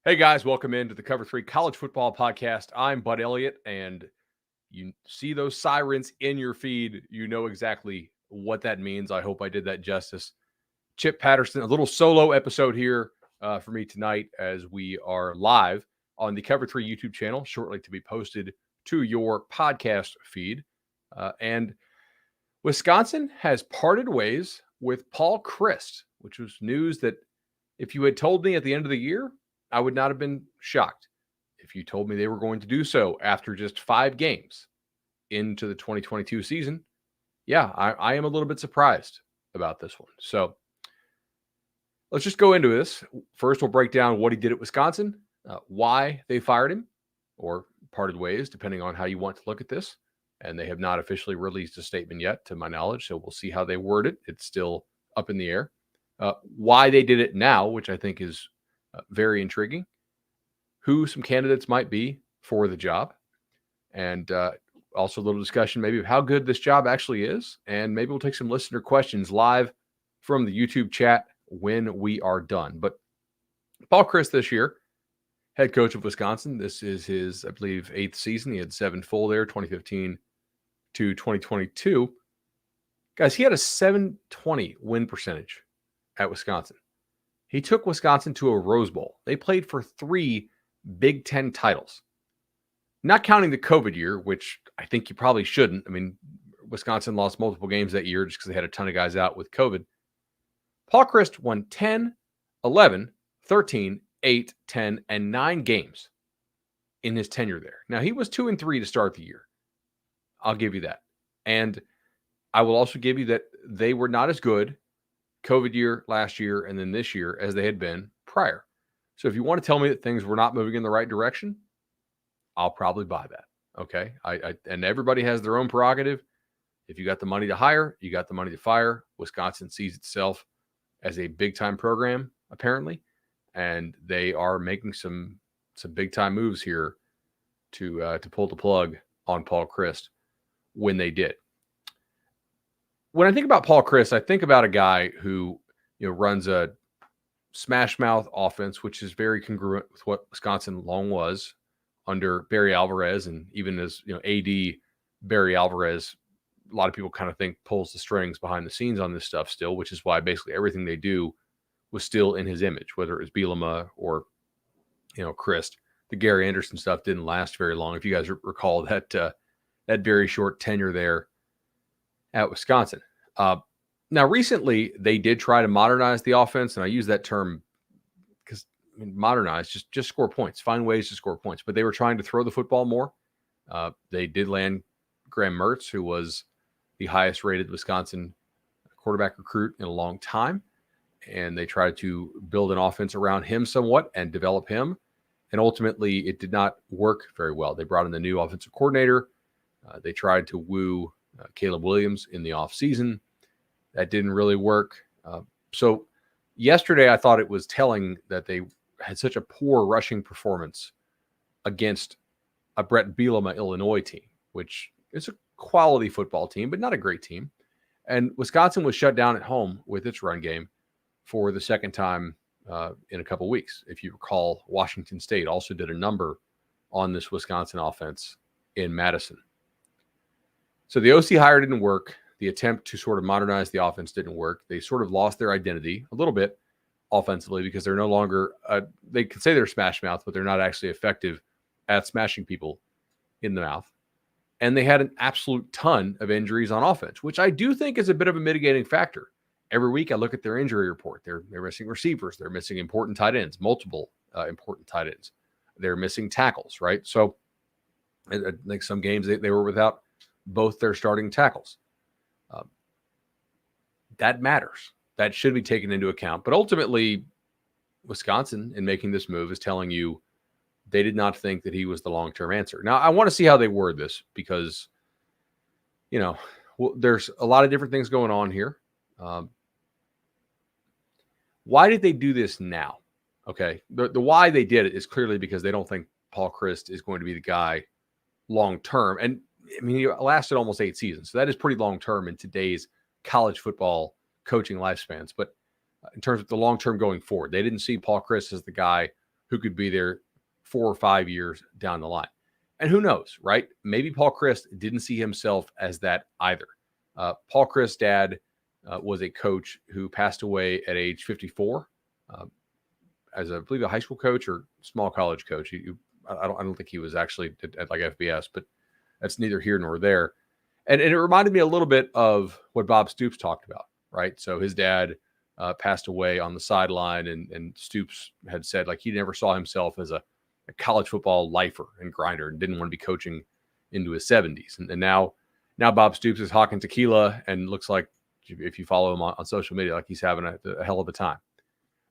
Hey guys, welcome into the Cover 3 College Football Podcast. I'm Bud Elliott, and you see those sirens in your feed. You know exactly what that means. I hope I did that justice. Chip Patterson, a little solo episode here for me tonight as we are live on the Cover 3 YouTube channel, shortly to be posted to your podcast feed. And Wisconsin has parted ways with Paul Chryst, which was news that if you had told me at the end of the year, I would not have been shocked. If you told me they were going to do so after just 5 games into the 2022 season, yeah, I am a little bit surprised about this one. So let's just go into this. First, we'll break down what he did at Wisconsin, why they fired him or parted ways, depending on how you want to look at this. And they have not officially released a statement yet, to my knowledge. So we'll see how they word it. It's still up in the air. Why they did it now, which I think is very intriguing. Who some candidates might be for the job. And also a little discussion maybe of how good this job actually is. And maybe we'll take some listener questions live from the YouTube chat when we are done. But Paul Chryst this year, head coach of Wisconsin. This is his, I believe, 8th season. He had 7 full there, 2015 to 2022. Guys, he had a 720 win percentage at Wisconsin. He took Wisconsin to a Rose Bowl. They played for 3 Big Ten titles. Not counting the COVID year, which I think you probably shouldn't. I mean, Wisconsin lost multiple games that year just because they had a ton of guys out with COVID. Paul Chryst won 10, 11, 13, 8, 10, and 9 games in his tenure there. Now, he was 2-3 to start the year. I'll give you that. And I will also give you that they were not as good COVID year, last year, and then this year as they had been prior. So if you want to tell me that things were not moving in the right direction, I'll probably buy that. Okay. And everybody has their own prerogative. If you got the money to hire, you got the money to fire. Wisconsin sees itself as a big time program, apparently. And they are making some big time moves here to pull the plug on Paul Chryst when they did. When I think about Paul Chryst, I think about a guy who runs a smash mouth offense, which is very congruent with what Wisconsin long was under Barry Alvarez, and even as AD Barry Alvarez, a lot of people kind of think pulls the strings behind the scenes on this stuff still, which is why basically everything they do was still in his image, whether it was Bielema or Chryst. The Gary Anderson stuff didn't last very long. If you guys recall that very short tenure there at Wisconsin. Now, recently, they did try to modernize the offense, and I use that term because modernize, just score points, find ways to score points. But they were trying to throw the football more. They did land Graham Mertz, who was the highest-rated Wisconsin quarterback recruit in a long time, and they tried to build an offense around him somewhat and develop him, and ultimately, it did not work very well. They brought in the new offensive coordinator. They tried to woo Caleb Williams in the offseason. That didn't really work. So yesterday, I thought it was telling that they had such a poor rushing performance against a Brett Bielema Illinois team, which is a quality football team, but not a great team. And Wisconsin was shut down at home with its run game for the second time in a couple weeks. If you recall, Washington State also did a number on this Wisconsin offense in Madison. So the OC hire didn't work. The attempt to sort of modernize the offense didn't work. They sort of lost their identity a little bit offensively because they're no longer, they can say they're smash mouth, but they're not actually effective at smashing people in the mouth. And they had an absolute ton of injuries on offense, which I do think is a bit of a mitigating factor. Every week I look at their injury report. They're missing receivers. They're missing important tight ends, multiple important tight ends. They're missing tackles, right? So I think some games they were without both their starting tackles. That matters. That should be taken into account. But ultimately, Wisconsin, in making this move, is telling you they did not think that he was the long-term answer. Now, I want to see how they word this because, there's a lot of different things going on here. Why did they do this now? Okay, the why they did it is clearly because they don't think Paul Chryst is going to be the guy long-term. And, I mean, he lasted almost 8 seasons. So that is pretty long-term in today's college football coaching lifespans. But in terms of the long-term going forward, they didn't see Paul Chryst as the guy who could be there 4 or 5 years down the line. And who knows, right? Maybe Paul Chryst didn't see himself as that either. Paul Chryst's dad was a coach who passed away at age 54 as I believe a high school coach or small college coach. I don't think he was actually at like FBS, but that's neither here nor there. And it reminded me a little bit of what Bob Stoops talked about, right? So his dad passed away on the sideline, and Stoops had said like he never saw himself as a college football lifer and grinder and didn't want to be coaching into his 70s. And now Bob Stoops is hawking tequila and looks like, if you follow him on social media, like he's having a hell of a time.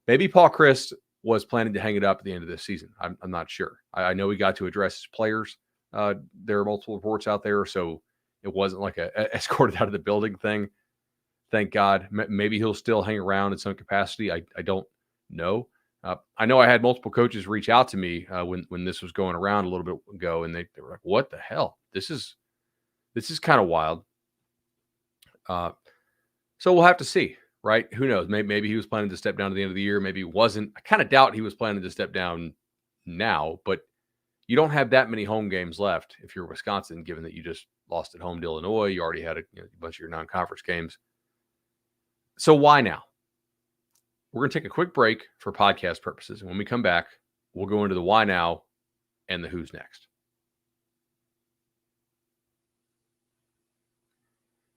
Maybe Paul Chryst was planning to hang it up at the end of this season. I'm not sure. I know he got to address his players. There are multiple reports out there, so it wasn't like a escorted out of the building thing. Thank God. Maybe he'll still hang around in some capacity. I don't know. I know I had multiple coaches reach out to me when this was going around a little bit ago, and they were like, "What the hell? This is kind of wild." So we'll have to see, right? Who knows? Maybe he was planning to step down at the end of the year. Maybe he wasn't. I kind of doubt he was planning to step down now, but you don't have that many home games left if you're Wisconsin, given that you just lost at home to Illinois. You already had a bunch of your non-conference games. So why now? We're going to take a quick break for podcast purposes. And when we come back, we'll go into the why now and the who's next.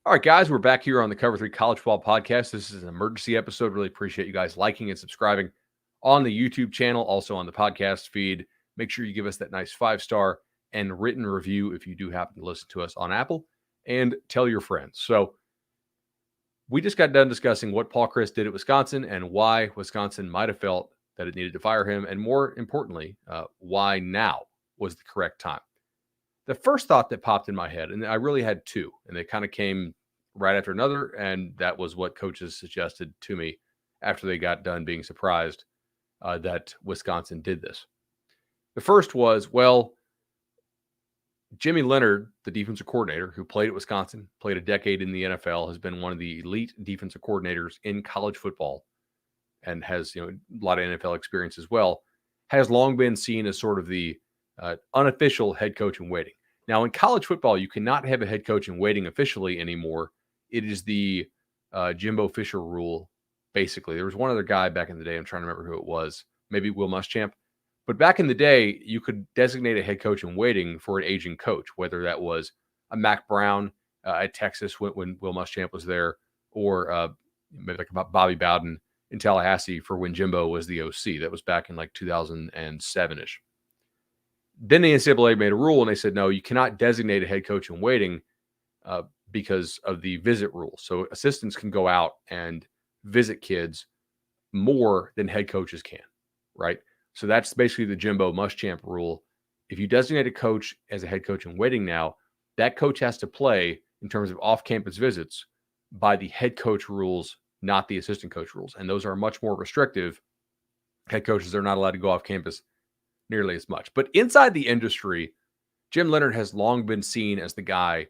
All right, guys, we're back here on the Cover 3 College Football Podcast. This is an emergency episode. Really appreciate you guys liking and subscribing on the YouTube channel, also on the podcast feed. Make sure you give us that nice 5-star and written review if you do happen to listen to us on Apple, and tell your friends. So we just got done discussing what Paul Chryst did at Wisconsin and why Wisconsin might have felt that it needed to fire him, and more importantly, why now was the correct time. The first thought that popped in my head, and I really had two, and they kind of came right after another, and that was what coaches suggested to me after they got done being surprised that Wisconsin did this. The first was, well, Jimmy Leonard, the defensive coordinator who played at Wisconsin, played a decade in the NFL, has been one of the elite defensive coordinators in college football, and has a lot of NFL experience as well, has long been seen as sort of the unofficial head coach in waiting. Now, in college football, you cannot have a head coach in waiting officially anymore. It is the Jimbo Fisher rule, basically. There was one other guy back in the day. I'm trying to remember who it was. Maybe Will Muschamp. But back in the day, you could designate a head coach in waiting for an aging coach, whether that was a Mac Brown at Texas when Will Muschamp was there, or maybe like Bobby Bowden in Tallahassee for when Jimbo was the OC. That was back in like 2007-ish. Then the NCAA made a rule, and they said, no, you cannot designate a head coach in waiting because of the visit rule. So assistants can go out and visit kids more than head coaches can, right? So that's basically the Jimbo Muschamp rule. If you designate a coach as a head coach in waiting now, that coach has to play in terms of off-campus visits by the head coach rules, not the assistant coach rules. And those are much more restrictive. Head coaches are not allowed to go off campus nearly as much. But inside the industry, Jim Leonard has long been seen as the guy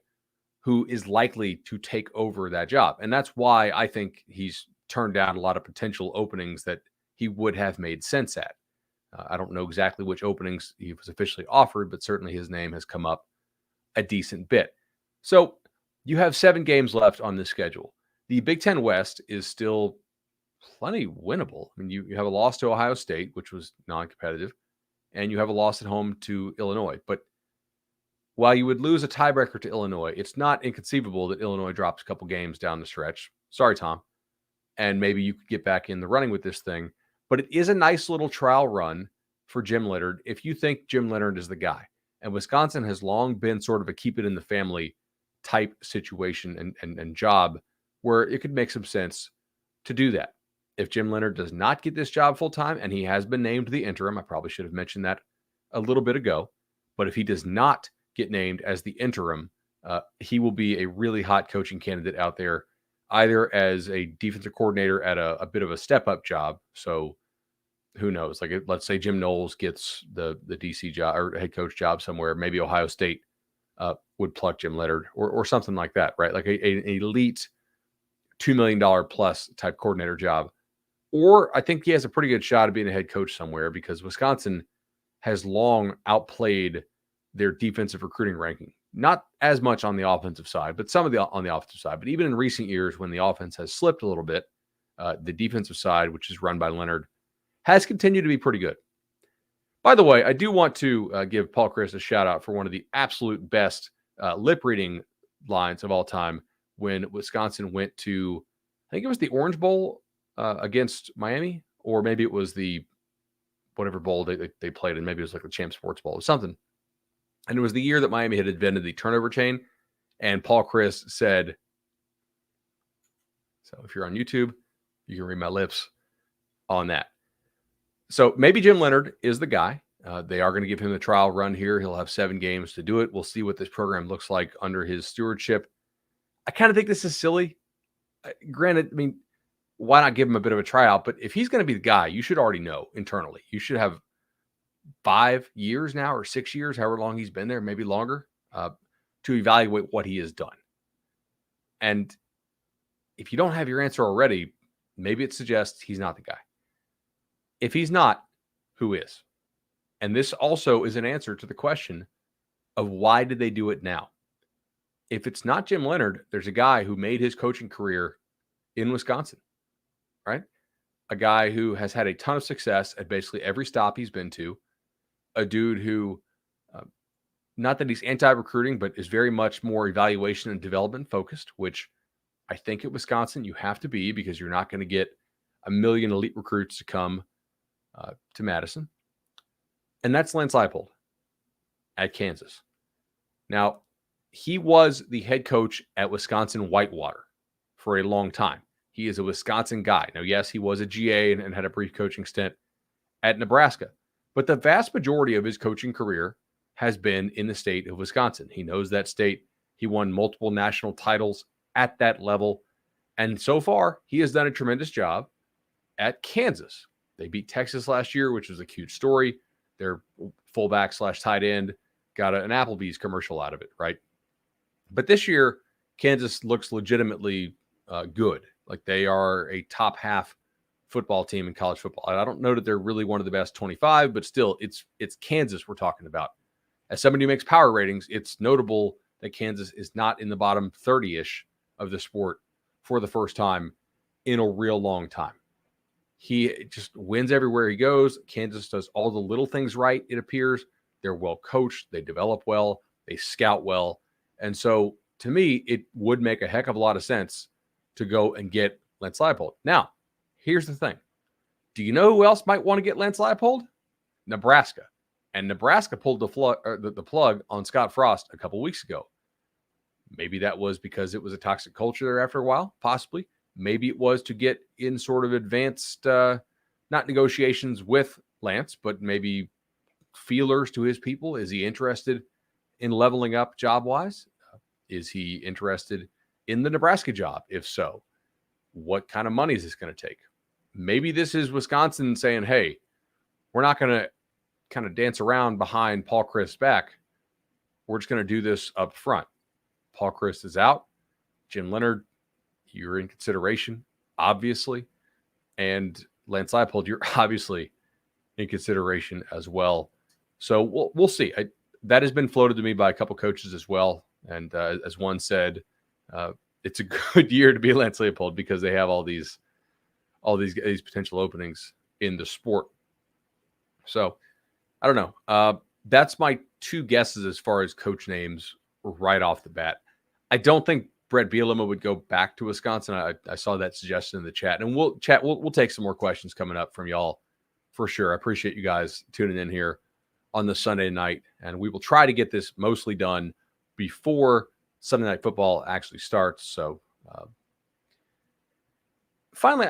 who is likely to take over that job. And that's why I think he's turned down a lot of potential openings that he would have made sense at. I don't know exactly which openings he was officially offered, but certainly his name has come up a decent bit. So you have 7 games left on this schedule. The Big Ten West is still plenty winnable. I mean, you have a loss to Ohio State, which was non-competitive, and you have a loss at home to Illinois. But while you would lose a tiebreaker to Illinois, it's not inconceivable that Illinois drops a couple games down the stretch. Sorry, Tom. And maybe you could get back in the running with this thing. But it is a nice little trial run for Jim Leonard if you think Jim Leonard is the guy. And Wisconsin has long been sort of a keep it in the family type situation and job where it could make some sense to do that. If Jim Leonard does not get this job full time, and he has been named the interim, I probably should have mentioned that a little bit ago, but if he does not get named as the interim, he will be a really hot coaching candidate out there, either as a defensive coordinator at a bit of a step-up job. So who knows? Like, let's say Jim Knowles gets the DC job or head coach job somewhere. Maybe Ohio State would pluck Jim Leonard or something like that, right? Like an elite $2 million plus type coordinator job or I think he has a pretty good shot of being a head coach somewhere because Wisconsin has long outplayed their defensive recruiting ranking. Not as much on the offensive side, but some of the on the offensive side. But even in recent years, when the offense has slipped a little bit, the defensive side, which is run by Leonard, has continued to be pretty good. By the way, I do want to give Paul Chryst a shout out for one of the absolute best lip reading lines of all time when Wisconsin went to, I think it was the Orange Bowl against Miami, or maybe it was the whatever bowl they played in. Maybe it was like the Champ Sports Bowl or something. And it was the year that Miami had invented the turnover chain. And Paul Chryst said, so if you're on YouTube, you can read my lips on that. So maybe Jim Leonard is the guy. They are going to give him the trial run here. He'll have 7 games to do it. We'll see what this program looks like under his stewardship. I kind of think this is silly. Granted, I mean, why not give him a bit of a tryout? But if he's going to be the guy, you should already know internally. You should have 5 years now or 6 years, however long he's been there, maybe longer, to evaluate what he has done. And if you don't have your answer already, maybe it suggests he's not the guy. If he's not, who is? And this also is an answer to the question of why did they do it now? If it's not Jim Leonard, there's a guy who made his coaching career in Wisconsin, right? A guy who has had a ton of success at basically every stop he's been to. A dude who, not that he's anti-recruiting, but is very much more evaluation and development focused, which I think at Wisconsin you have to be because you're not going to get a million elite recruits to come to Madison. And that's Lance Leipold at Kansas. Now, he was the head coach at Wisconsin Whitewater for a long time. He is a Wisconsin guy. Now, yes, he was a GA and had a brief coaching stint at Nebraska, but the vast majority of his coaching career has been in the state of Wisconsin. He knows that state. He won multiple national titles at that level. And so far, he has done a tremendous job at Kansas. They beat Texas last year, which was a huge story. Their fullback / tight end got an Applebee's commercial out of it, right? But this year, Kansas looks legitimately good. Like they are a top half football team in college football. I don't know that they're really one of the best 25, but still, it's Kansas we're talking about. As somebody who makes power ratings, it's notable that Kansas is not in the bottom 30-ish of the sport for the first time in a real long time. He just wins everywhere he goes. Kansas does all the little things right, it appears. They're well coached. They develop well. They scout well. And so, to me, it would make a heck of a lot of sense to go and get Lance Leipold. Now, here's the thing. Do you know who else might want to get Lance Leipold? Nebraska. And Nebraska pulled the plug on Scott Frost a couple weeks ago. Maybe that was because it was a toxic culture there after a while, possibly. Maybe it was to get in sort of advanced, not negotiations with Lance, but maybe feelers to his people. Is he interested in leveling up job-wise? Is he interested in the Nebraska job? If so, what kind of money is this going to take? Maybe this is Wisconsin saying, hey, we're not going to kind of dance around behind Paul Chryst's back. We're just going to do this up front. Paul Chryst is out. Jim Leonard, you're in consideration, obviously. And Lance Leipold, you're obviously in consideration as well. So we'll see. That has been floated to me by a couple coaches as well. And as one said, it's a good year to be Lance Leipold because they have all these potential openings in the sport. So I don't know. That's my 2 guesses as far as coach names right off the bat. I don't think Brett Bielema would go back to Wisconsin. I saw that suggestion in the chat, and we'll take some more questions coming up from y'all for sure. I appreciate you guys tuning in here on the Sunday night, and we will try to get this mostly done before Sunday Night Football actually starts. So finally,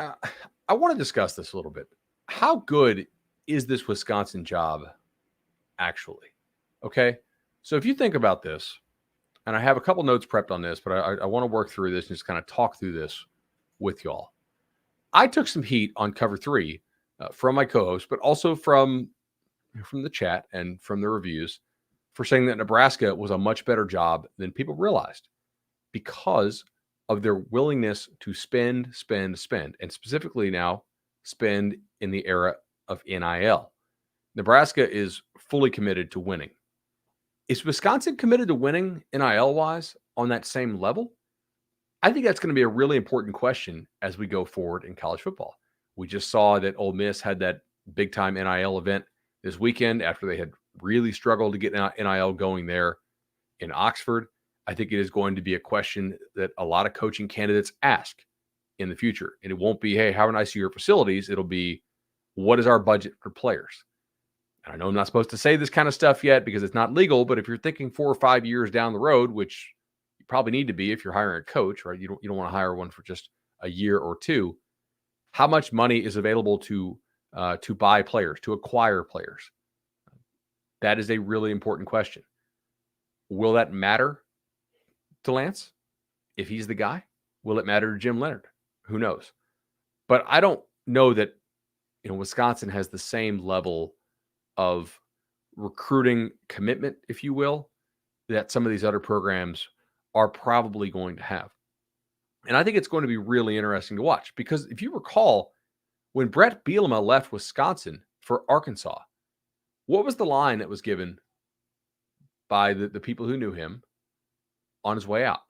I want to discuss this a little bit. How good is this Wisconsin job actually? Okay, so if you think about this, and I have a couple notes prepped on this, but I want to work through this and just kind of talk through this with y'all. I took some heat on Cover 3 from my co-host, but also from the chat and from the reviews for saying that Nebraska was a much better job than people realized because of their willingness to spend, and specifically now spend in the era of NIL. Nebraska is fully committed to winning. Is Wisconsin committed to winning NIL-wise on that same level? I think that's going to be a really important question as we go forward in college football. We just saw that Ole Miss had that big-time NIL event this weekend after they had really struggled to get NIL going there in Oxford. I think it is going to be a question that a lot of coaching candidates ask in the future. And it won't be, hey, how nice are your facilities? It'll be, what is our budget for players? And I know I'm not supposed to say this kind of stuff yet because it's not legal, but if you're thinking 4 or 5 years down the road, which you probably need to be if you're hiring a coach, right? You don't want to hire one for just a year or two. How much money is available to buy players, to acquire players? That is a really important question. Will that matter to Lance if he's the guy? Will it matter to Jim Leonard? Who knows? But I don't know that Wisconsin has the same level of recruiting commitment, if you will, that some of these other programs are probably going to have. And I think it's going to be really interesting to watch because if you recall, when Brett Bielema left Wisconsin for Arkansas, what was the line that was given by the people who knew him on his way out?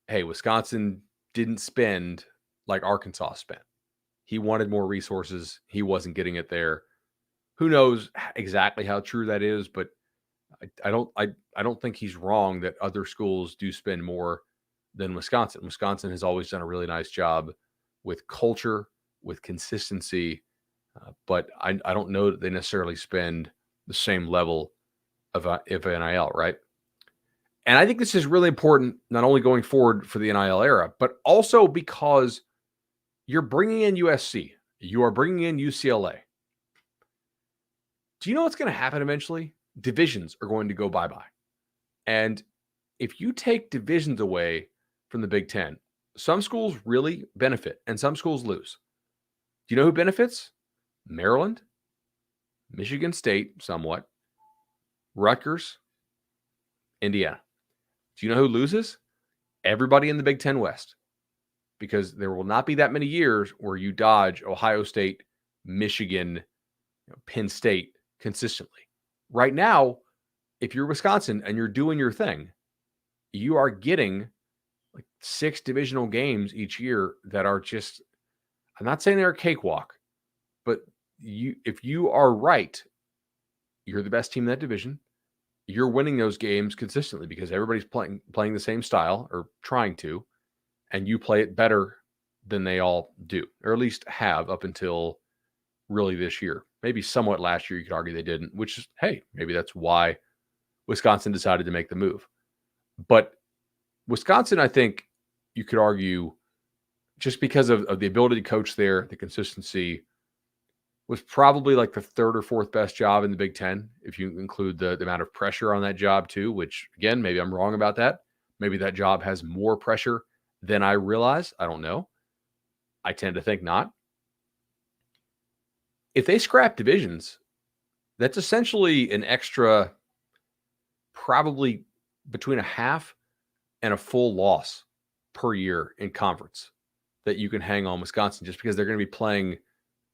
Hey, Wisconsin didn't spend like Arkansas spent. He wanted more resources. He wasn't getting it there. Who knows exactly how true that is, but I don't think he's wrong that other schools do spend more than Wisconsin. Wisconsin has always done a really nice job with culture, with consistency, but I don't know that they necessarily spend the same level of NIL, right? And I think this is really important, not only going forward for the NIL era, but also because you're bringing in USC, you are bringing in UCLA. Do you know what's going to happen eventually? Divisions are going to go bye-bye. And if you take divisions away from the Big Ten, some schools really benefit and some schools lose. Do you know who benefits? Maryland, Michigan State, somewhat, Rutgers, Indiana. Do you know who loses? Everybody in the Big Ten West. Because there will not be that many years where you dodge Ohio State, Michigan, Penn State consistently. Right now, if you're Wisconsin and you're doing your thing, you are getting like 6 divisional games each year that are just, I'm not saying they're a cakewalk, but if you are right, you're the best team in that division. You're winning those games consistently because everybody's playing the same style or trying to, and you play it better than they all do, or at least have up until really this year. Maybe somewhat last year, you could argue they didn't, which is, hey, maybe that's why Wisconsin decided to make the move. But Wisconsin, I think you could argue, just because of the ability to coach there, the consistency, was probably like the 3rd or 4th best job in the Big Ten, if you include the amount of pressure on that job too, which, again, maybe I'm wrong about that. Maybe that job has more pressure than I realize. I don't know. I tend to think not. If they scrap divisions, that's essentially an extra, probably between a half and a full loss per year in conference that you can hang on Wisconsin, just because they're going to be playing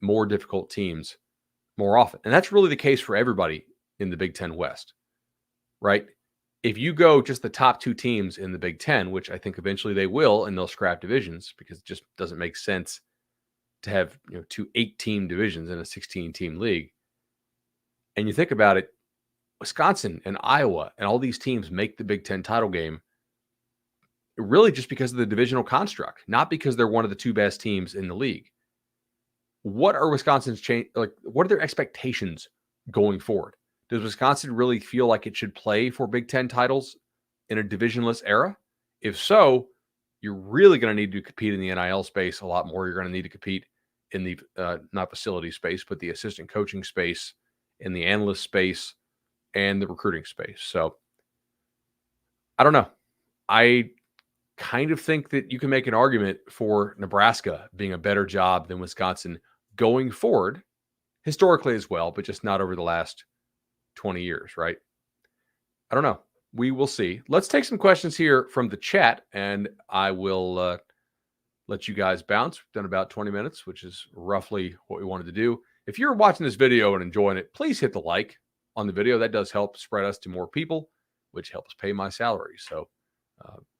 more difficult teams more often. And that's really the case for everybody in the Big Ten West, right? If you go just the top 2 teams in the Big Ten, which I think eventually they will, and they'll scrap divisions because it just doesn't make sense to have 2 8-team divisions in a 16-team league. And you think about it, Wisconsin and Iowa and all these teams make the Big Ten title game really just because of the divisional construct, not because they're one of the 2 best teams in the league. What are Wisconsin's what are their expectations going forward? Does Wisconsin really feel like it should play for Big Ten titles in a divisionless era? If so, you're really going to need to compete in the NIL space a lot more. You're going to need to compete in the, not facility space, but the assistant coaching space, in the analyst space, and the recruiting space. So I don't know. I kind of think that you can make an argument for Nebraska being a better job than Wisconsin going forward, historically as well, but just not over the last 20 years, right? I don't know. We will see. Let's take some questions here from the chat, and I will let you guys bounce. We've done about 20 minutes, which is roughly what we wanted to do. If you're watching this video and enjoying it, please hit the like on the video. That does help spread us to more people, which helps pay my salary. So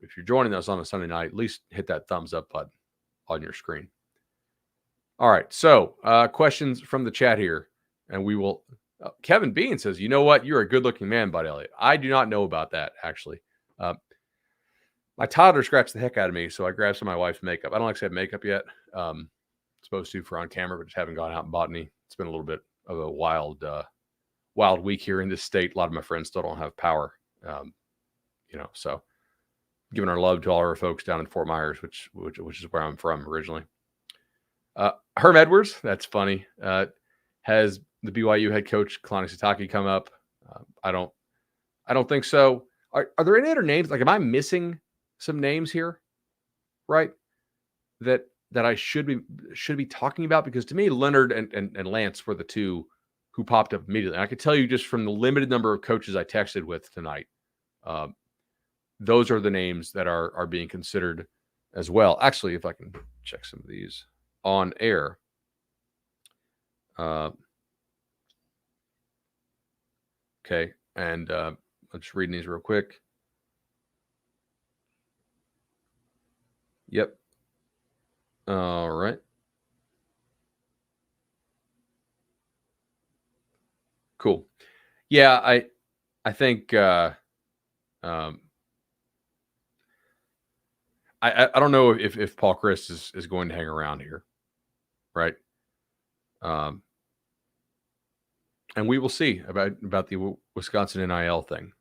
if you're joining us on a Sunday night, at least hit that thumbs up button on your screen. All right. So questions from the chat here. And we will. Kevin Bean says, you know what? You're a good looking man, Bud Elliott. I do not know about that, actually. My toddler scratched the heck out of me, so I grabbed some of my wife's makeup. I don't actually have makeup yet. Supposed to for on camera, but just haven't gone out and bought any. It's been a little bit of a wild week here in this state. A lot of my friends still don't have power, so giving our love to all our folks down in Fort Myers, which is where I'm from originally. Herm Edwards, that's funny. Has the BYU head coach Kalani Sitake come up? I don't think so. Are there any other names? Like, am I missing some names here? Right. That I should be talking about, because to me, Leonard and Lance were the two who popped up immediately. And I could tell you just from the limited number of coaches I texted with tonight, those are the names that are being considered as well. Actually, if I can check some of these on air. Okay. And I'm just reading these real quick. Yep. All right. Cool. Yeah, I think I don't know if Paul Chryst is going to hang around here, right? And we will see about the Wisconsin NIL thing.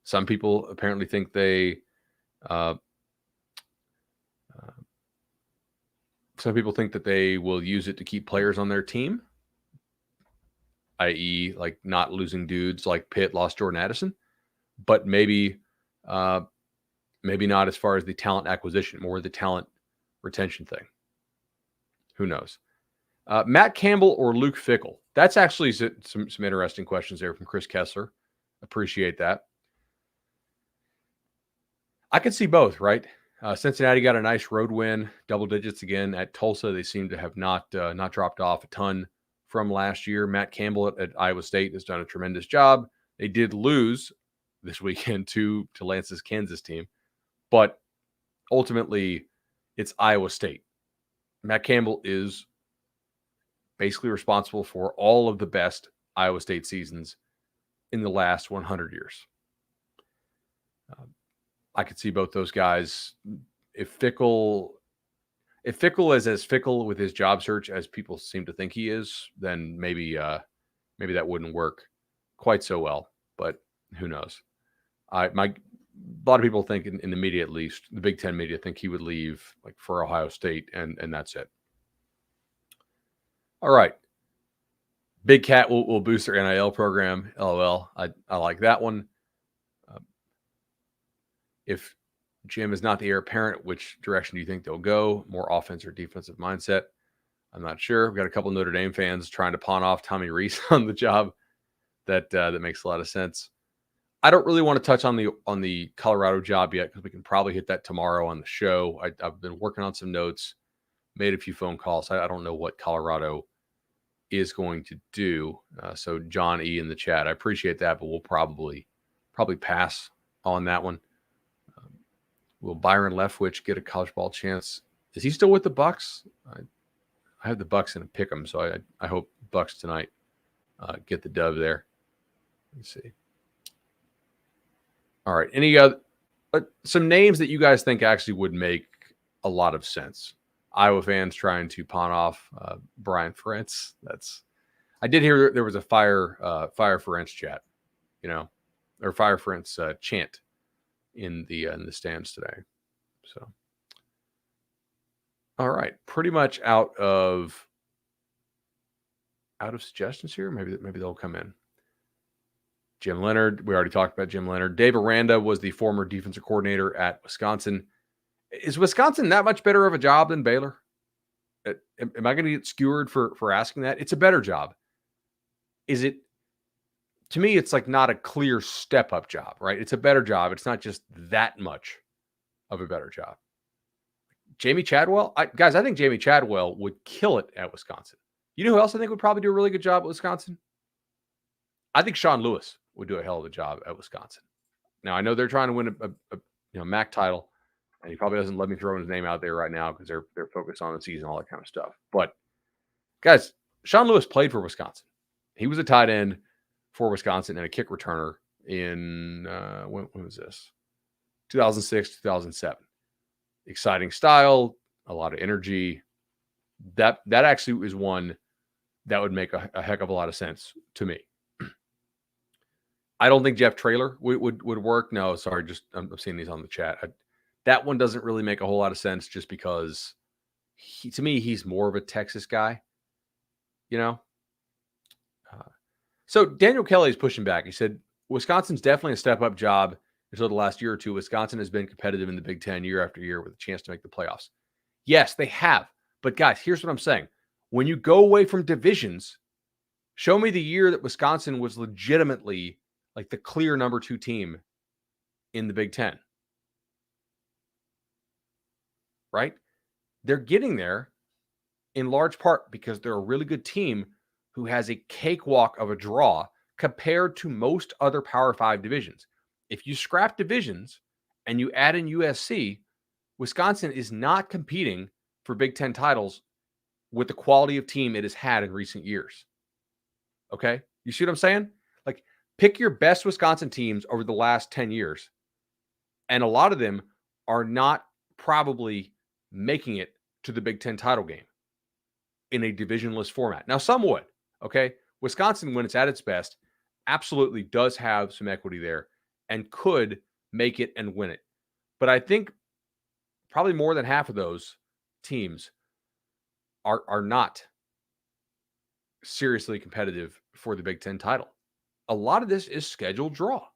Some people apparently think some people think that they will use it to keep players on their team, i.e., like not losing dudes like Pitt lost Jordan Addison, but maybe not as far as the talent acquisition, more the talent retention thing. Who knows? Matt Campbell or Luke Fickell? That's actually some interesting questions there from Chris Kessler. Appreciate that. I could see both, right? Cincinnati got a nice road win, double digits again at Tulsa. They seem to have not dropped off a ton from last year. Matt Campbell at Iowa State has done a tremendous job. They did lose this weekend to Lance's Kansas team, but ultimately it's Iowa State. Matt Campbell is basically responsible for all of the best Iowa State seasons in the last 100 years. I could see both those guys. If Fickell is as fickle with his job search as people seem to think he is, then maybe that wouldn't work quite so well. But who knows? A lot of people think in the media, at least the Big Ten media, think he would leave like for Ohio State, and that's it. All right. Big Cat will boost their NIL program. LOL. I like that one. If Jim is not the heir apparent, which direction do you think they'll go? More offense or defensive mindset? I'm not sure. We've got a couple of Notre Dame fans trying to pawn off Tommy Rees on the job. That makes a lot of sense. I don't really want to touch on the Colorado job yet, because we can probably hit that tomorrow on the show. I've been working on some notes, made a few phone calls. I don't know what Colorado is going to do. So John E in the chat, I appreciate that, but we'll probably pass on that one. Will Byron Leftwich get a college ball chance? Is he still with the Bucks? I have the Bucks in a pick 'em, so I hope Bucks tonight get the dub there. Let's see. All right. Any other some names that you guys think actually would make a lot of sense? Iowa fans trying to pawn off Brian Ferentz. I did hear there was a fire Ferentz chat, or fire Ferentz chant in the stands today. So, all right, pretty much out of suggestions here. Maybe they'll come in. Jim Leonard, we already talked about Jim Leonard. Dave Aranda was the former defensive coordinator at Wisconsin. Is Wisconsin that much better of a job than Baylor? Am I going to get skewered for asking that? It's a better job. Is it? To me, it's like not a clear step up job, right? It's a better job. It's not just that much of a better job. Jamie Chadwell, I think Jamie Chadwell would kill it at Wisconsin. You know who else I think would probably do a really good job at Wisconsin? I think Sean Lewis would do a hell of a job at Wisconsin. Now I know they're trying to win a MAC title, and he probably doesn't let me throw his name out there right now because they're focused on the season, all that kind of stuff. But guys, Sean Lewis played for Wisconsin. He was a tight end for Wisconsin and a kick returner in when was this? 2006, 2007. Exciting style, a lot of energy. That actually is one that would make a heck of a lot of sense to me. I don't think Jeff Traylor would work. No, sorry, just I'm seeing these on the chat. That one doesn't really make a whole lot of sense just because to me, he's more of a Texas guy, you know? So Daniel Kelly is pushing back. He said, Wisconsin's definitely a step-up job. Until the last year or two, Wisconsin has been competitive in the Big Ten year after year with a chance to make the playoffs. Yes, they have. But guys, here's what I'm saying. When you go away from divisions, show me the year that Wisconsin was legitimately like the clear number 2 team in the Big Ten. Right? They're getting there in large part because they're a really good team who has a cakewalk of a draw compared to most other Power 5 divisions. If you scrap divisions and you add in USC, Wisconsin is not competing for Big Ten titles with the quality of team it has had in recent years. Okay? You see what I'm saying? Like, pick your best Wisconsin teams over the last 10 years. And a lot of them are not probably making it to the Big Ten title game in a divisionless format. Now, some would. Okay? Wisconsin, when it's at its best, absolutely does have some equity there and could make it and win it. But I think probably more than half of those teams are not seriously competitive for the Big Ten title. A lot of this is scheduled draw.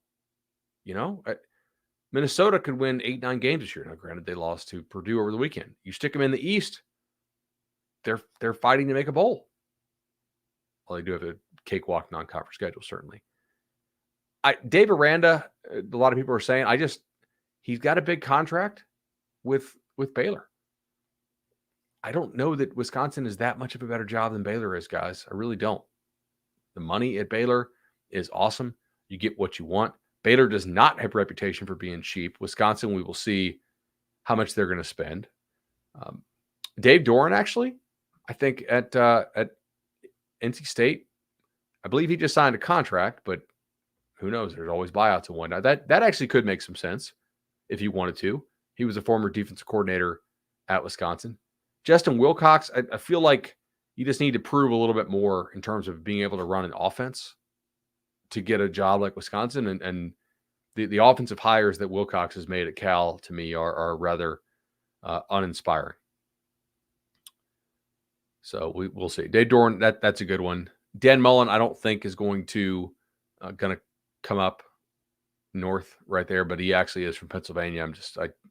You know, Minnesota could win 8-9 games this year. Now, granted, they lost to Purdue over the weekend. You stick them in the East, they're fighting to make a bowl. Well, they do have a cakewalk non-conference schedule, certainly. Dave Aranda, a lot of people are saying, he's got a big contract with Baylor. I don't know that Wisconsin is that much of a better job than Baylor is, guys. I really don't. The money at Baylor is awesome. You get what you want. Baylor does not have a reputation for being cheap. Wisconsin, we will see how much they're going to spend. Dave Doran, actually, I think at NC State, I believe he just signed a contract, but who knows? There's always buyouts and whatnot. That actually could make some sense if you wanted to. He was a former defensive coordinator at Wisconsin. Justin Wilcox, I feel like you just need to prove a little bit more in terms of being able to run an offense to get a job like Wisconsin. And the offensive hires that Wilcox has made at Cal, to me, are rather uninspiring. So we'll see. Dave Doran, that's a good one. Dan Mullen, I don't think is going to come up north right there, but he actually is from Pennsylvania.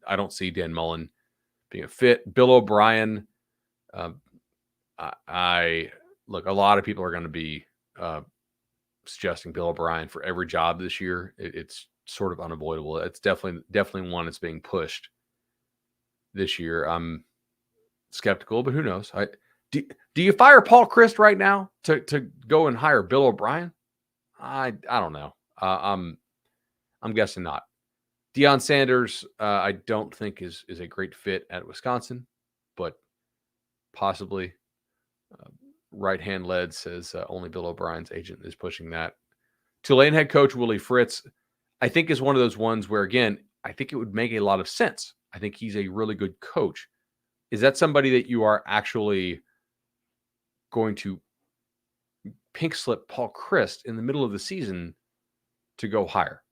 I don't see Dan Mullen being a fit. Bill O'Brien, I look, a lot of people are going to be suggesting Bill O'Brien for every job this year. It's sort of unavoidable. It's definitely one that's being pushed this year. I'm skeptical, but who knows? Do you fire Paul Chryst right now to go and hire Bill O'Brien? I don't know. I'm guessing not. Deion Sanders, I don't think is a great fit at Wisconsin, but possibly. Right hand led says only Bill O'Brien's agent is pushing that. Tulane head coach Willie Fritz, I think, is one of those ones where, again, I think it would make a lot of sense. I think he's a really good coach. Is that somebody that you are actually going to pink slip Paul Chryst in the middle of the season to go hire?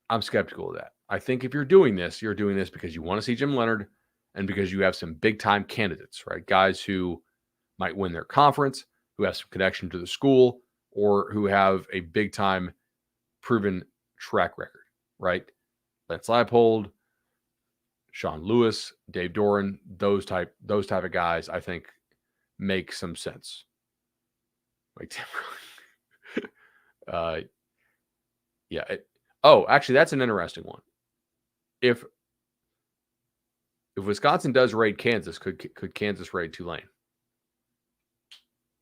I'm skeptical of that. I think if you're doing this because you want to see Jim Leonard and because you have some big time candidates, right? Guys who might win their conference, who have some connection to the school, or who have a big time proven track record, right? Lance Leipold, Sean Lewis, Dave Doran, those type of guys, I think make some sense. Like, yeah. Actually, that's an interesting one. If If Wisconsin does raid Kansas, could Kansas raid Tulane?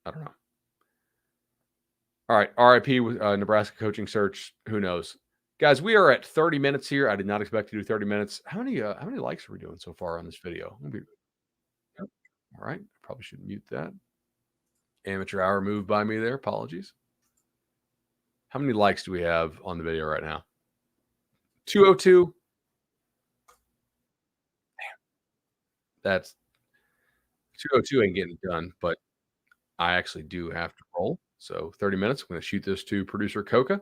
I don't know. All right, RIP with Nebraska coaching search. Who knows, guys? We are at 30 minutes here. I did not expect to do 30 minutes. How many likes are we doing so far on this video? Yep. All right, probably should mute that. Amateur hour moved by me there. Apologies. How many likes do we have on the video right now? 202. That's 202 ain't getting done, but I actually do have to roll. So 30 minutes. I'm going to shoot this to producer Coca,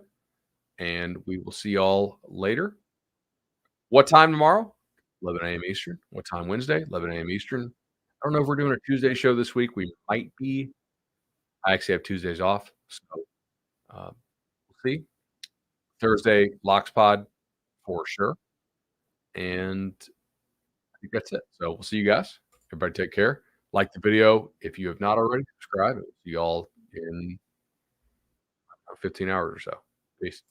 and we will see y'all later. What time tomorrow? 11 a.m. Eastern. What time Wednesday? 11 a.m. Eastern. I don't know if we're doing a Tuesday show this week. We might be. I actually have Tuesdays off. So we'll see. Thursday, Locks Pod for sure. And I think that's it. So we'll see you guys. Everybody take care. Like the video. If you have not already, subscribe. And we'll see y'all in 15 hours or so. Peace.